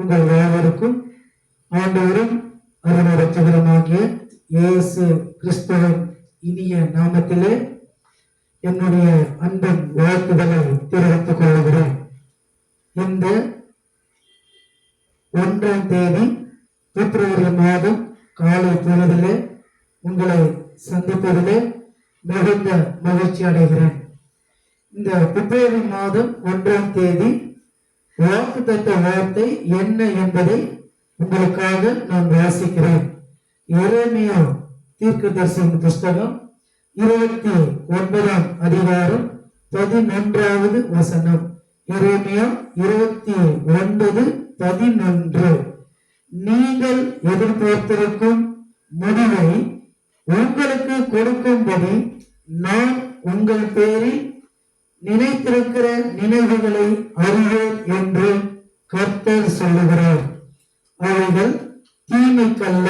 உங்கள் யாவருக்கும் ஆண்டவரும் அருணரட்சகருமாகிய இயேசு கிறிஸ்துவின் இனிய நாமத்திலே என்னுடைய அன்பின் வாழ்த்துதலை தெரிவித்துக் கொள்கிறேன். இந்த 1ஆம் தேதி பிப்ரவரி மாதம் காலை பொழுதிலே உங்களை சந்திப்பதிலே மிகுந்த மகிழ்ச்சி அடைகிறேன். இந்த பிப்ரவரி மாதம் 1ஆம் தேதி வாக்குத்தத்த வார்த்தை என்ன என்பதை உங்களுக்காக நான் வாசிக்கிறேன். எரேமியா தீர்க்கதரிசன புஸ்தகம் 29ஆம் அதிகாரம் 11வது வசனம். எரேமியா 29:11. நீங்கள் எதிர்பார்த்திருக்கும் முடிவை உங்களுக்கு கொடுக்கும்படி நான் உங்கள் பேரில் நினைத்திருக்கிற நினைவுகளை அறிவேன் என்று கர்த்தர் சொல்லுகிறார். அவைகள் தீமைக்கல்ல,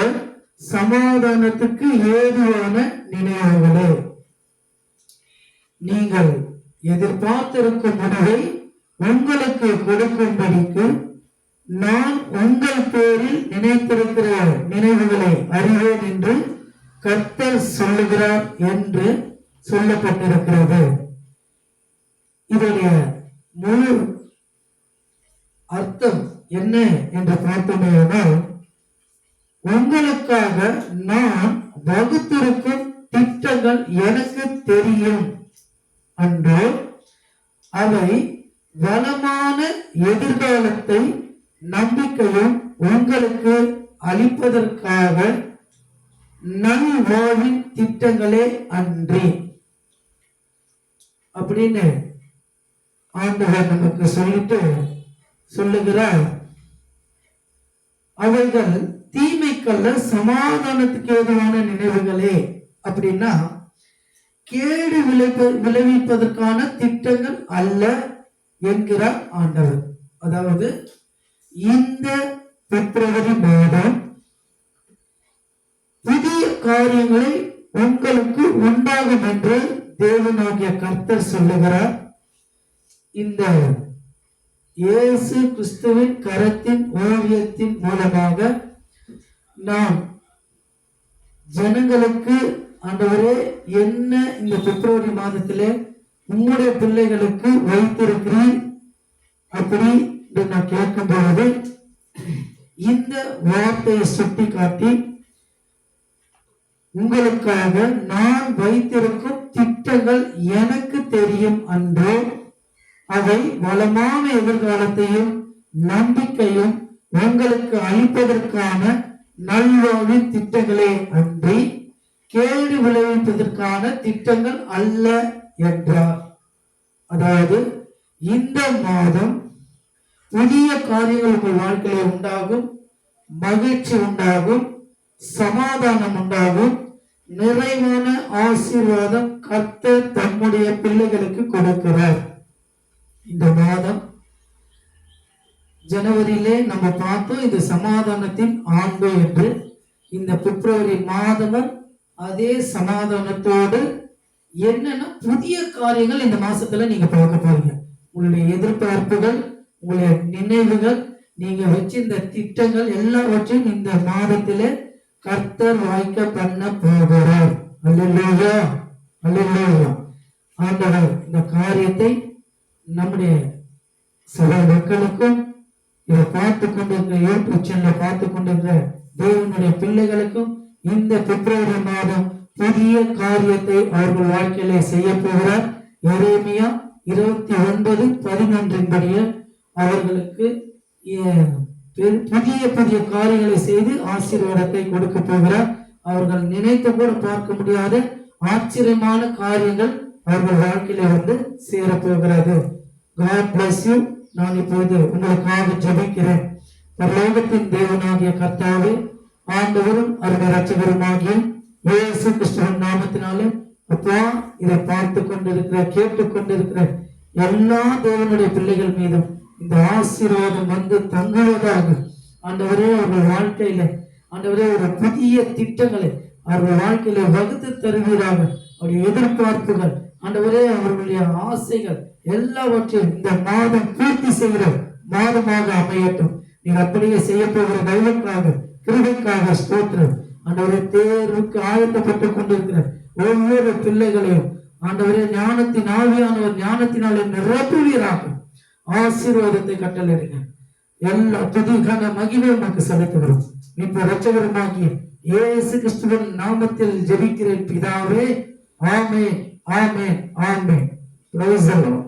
சமாதானத்துக்கு ஏதுவான நினைவுகளே. நீங்கள் எதிர்பார்த்திருக்கும் முடிவை உங்களுக்கு கொடுக்கும்படிக்கு நான் உங்கள் பேரில் நினைத்திருக்கிற நினைவுகளை அறிவேன் என்று கர்த்தர் சொல்லுகிறார் என்று சொல்லப்பட்டிருக்கிறது. இதனுடைய முழு அர்த்தம் என்ன என்று பார்த்தோமேயானால், உங்களுக்காக நான் வகுத்திருக்கும் திட்டங்கள் எனக்கு தெரியும் அன்றோ, அவை வளமான எதிர்காலத்தை நம்பிக்கையும் உங்களுக்கு அளிப்பதற்காக நல்வாழ்வின் திட்டங்களே அன்றி அப்படின்னு ஆண்டவர் நமக்கு சொல்லுகிறார். அவைகள் தீமைக்கல்ல, சமாதானத்துக்கு ஏதுவான நினைவுகளே. அப்படின்னா கேடு விளைவிப்பதற்கான திட்டங்கள் அல்ல என்கிறார் ஆண்டவர். அதாவது இந்த பிப்ரவரி மாதம் புதிய காரியங்களை உங்களுக்கு உண்டாகும் என்று தேவனாகிய கர்த்தர் சொல்லுகிறார். இந்த இயேசு கிறிஸ்துவின் கரத்தின் ஓவியத்தின் மூலமாக நாம் ஜனங்களுக்கு ஆண்டவரே என்ன இந்த பிப்ரவரி மாதத்திலே உங்களுடைய பிள்ளைகளுக்கு வைத்திருக்கிறேன் அப்படி நான் கேட்கும் பொழுது இந்த வார்த்தையை சுட்டி காட்டி, உங்களுக்காக நான் வைத்திருக்கும் திட்டங்கள் எனக்கு தெரியும் அன்றோ, அவை வளமான எதிர்காலத்தையும் நம்பிக்கையும் உங்களுக்கு அளிப்பதற்கான நல்வாழ்வின் திட்டங்களே அன்றி கேடு விளைவிப்பதற்கான திட்டங்கள் அல்ல என்றார். அதாவது இந்த மாதம் புதிய காரியங்கள் உங்கள் வாழ்க்கையில உண்டாகும், மகிழ்ச்சி உண்டாகும், சமாதானம் உண்டாகும், நிறைவான ஆசீர்வாதம் கர்த்தர் தம்முடைய பிள்ளைகளுக்கு கொடுக்கிறார். இந்த மாதம் ஜனவரியிலே நம்ம பார்த்தோம், இது சமாதானத்தின் ஆண்டு என்று. இந்த பிப்ரவரி மாதமும் அதே சமாதானத்தோடு என்னன்னா புதிய காரியங்கள் இந்த மாசத்துல நீங்க பார்க்க போறீங்க. உங்களுடைய எதிர்பார்ப்புகள், உங்களுடைய நினைவுகள், நீங்க வச்சிருந்த திட்டங்கள் எல்லாவற்றையும் இந்த மாதத்திலே கர்த்தர் வாய்க்க பண்ண போகிறார். அல்லேலூயா, அல்லேலூயா. ஆண்டவர் இந்த காரியத்தை நம்முடைய சகல மக்களுக்கும், இதை பார்த்து கொண்டிருக்கிற யூடியூப் சேனலை பார்த்து கொண்டிருக்கிற தேவனுடைய பிள்ளைகளுக்கும் இந்த பிப்ரவரி மாதம் புதிய காரியத்தை அவர்கள் வாழ்க்கையிலே செய்ய போகிறார். எரேமியா 29:11 அவர்களுக்கு புதிய புதிய காரியங்களை செய்து ஆசீர்வாதத்தை கொடுக்க போகிறார். அவர்கள் நினைத்து கூட பார்க்க முடியாத ஆச்சரியமான காரியங்கள் அவர்கள் வாழ்க்கையில சேரப்போகிறது. God bless you. நான் இப்போது உங்களுக்காக ஜெபிக்கிறேன். பரலோகத்தின் தேவனாகிய கர்த்தாவே, ஆண்டவரும் அருமை ரட்சகருமாகிய இயேசு கிறிஸ்துவின் நாமத்தினாலே அப்பா, இதை பார்த்து கொண்டிருக்கிற கேட்டுக்கொண்டிருக்கிற எல்லா தேவனுடைய பிள்ளைகள் மீதும் இந்த ஆசீர்வாதம் தங்குவதாக. ஆண்டவரே, அவர்கள் வாழ்க்கையில ஆண்டவரே ஒரு புதிய திட்டங்களை அவர்கள் வாழ்க்கையில வகுத்து தருவீராக. அவருடைய எதிர்பார்ப்புகள் ஆண்டவரே, அவர்களுடைய ஆசைகள் எல்லாவற்றையும் இந்த மாதம் பூர்த்தி செய்கிற மாதமாக அமையட்டும். நீர் அப்படியே செய்ய போகிற தயவுக்காக கிருபைக்காக ஸ்தோத்திரம். ஆண்டவரே, தேர்வுக்கு ஆயத்தப்பட்டுக் கொண்டிருக்கிற ஒவ்வொரு பிள்ளைகளையும் ஆண்டவரே ஞானத்தின் ஆவியானவர் ஞானத்தினாலே நிரப்புவீராக. ஆசீர்வாதத்தை கட்டளையிடுங்க. எல்லா துதி கன மகிமை உமக்கு செலுத்துகிறோம். இப்ப இரட்சகருமாகிய இயேசு கிறிஸ்துவின் நாமத்தில் ஜெபிக்கிறேன் பிதாவே. ஆமென், ஆமென், ஆமென். Praise the Lord.